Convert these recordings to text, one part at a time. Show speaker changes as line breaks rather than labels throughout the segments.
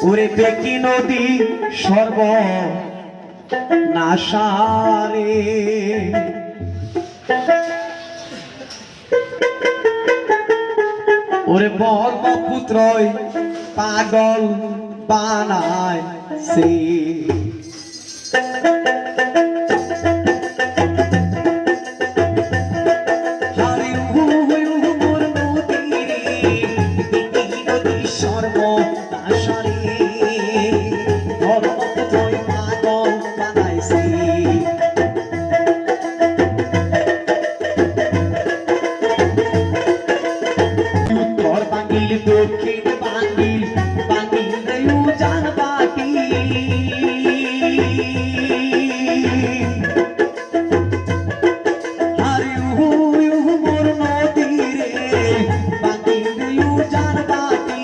ওরে বেকি নদী সর্ব নাশারে ওরে ব্রহ্মপুত্রই পাগল বানায় সে দক্ষিণ বাঙ্গিল বাঙ্গিল দেউ জান বাটি হারি হুয়ু মোর নদী রে বাঙ্গিল দেউ জান বাটি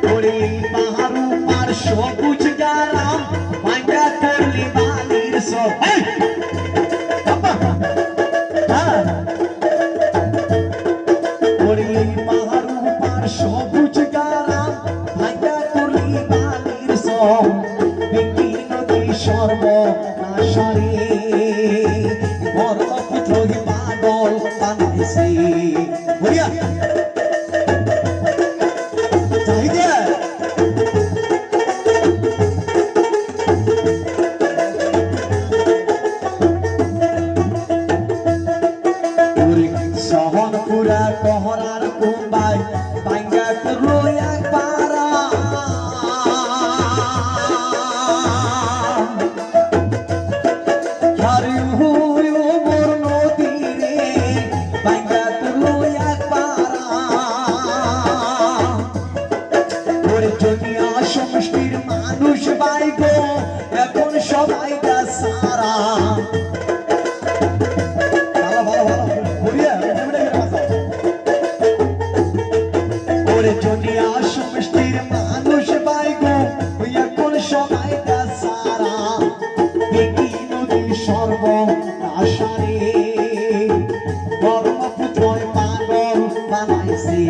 ওরে পাহাড়ু পার সবুজ গ্রাম ভাঙ্গা করলি বালির সব সবুজ গ্রাম ভাঙ্গা করলি বালির সব বেকি নদী সর্বনাশারে ব্রহ্মপুত্র পাগল বানাইছে বলিয়া যাই দিয়া সহনপুরা টহরার কুম্বাই ভাঙ্গা করলো একবার হারি হুয়ু মোর নদী রে ভাঙ্গা করলো একবার ওরে জমিয়া সমষ্টির মানুষ বাইগো এখন সবাই তা সারা জনিয়া সমষ্টির মানুষ বাইগো এখন সবাই সারা বেকি নদী সর্বনাশারে ব্রহ্মপুত্র পাগল বানাইছে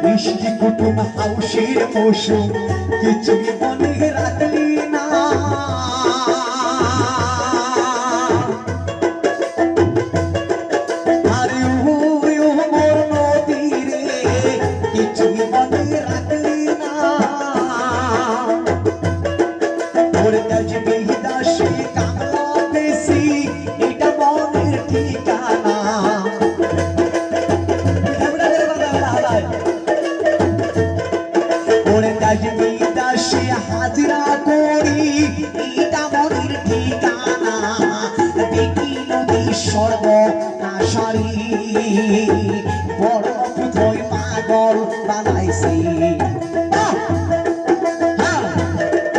মিষ্টি কুটুম হাউসের মৌসুম কিছুই মনে রাখলি না আরে হুয়ু মোর নদী রে কিছুই মনে রাখলি না ওর কাজ বেহিদাসে কামলা বেশি এটা মনের ঠিকানা দাসে হাজিরা করি এটা মনের ঠিকানা বেকি নদী সর্বনাশারে ব্রহ্মপুত্র পাগল বানাইছে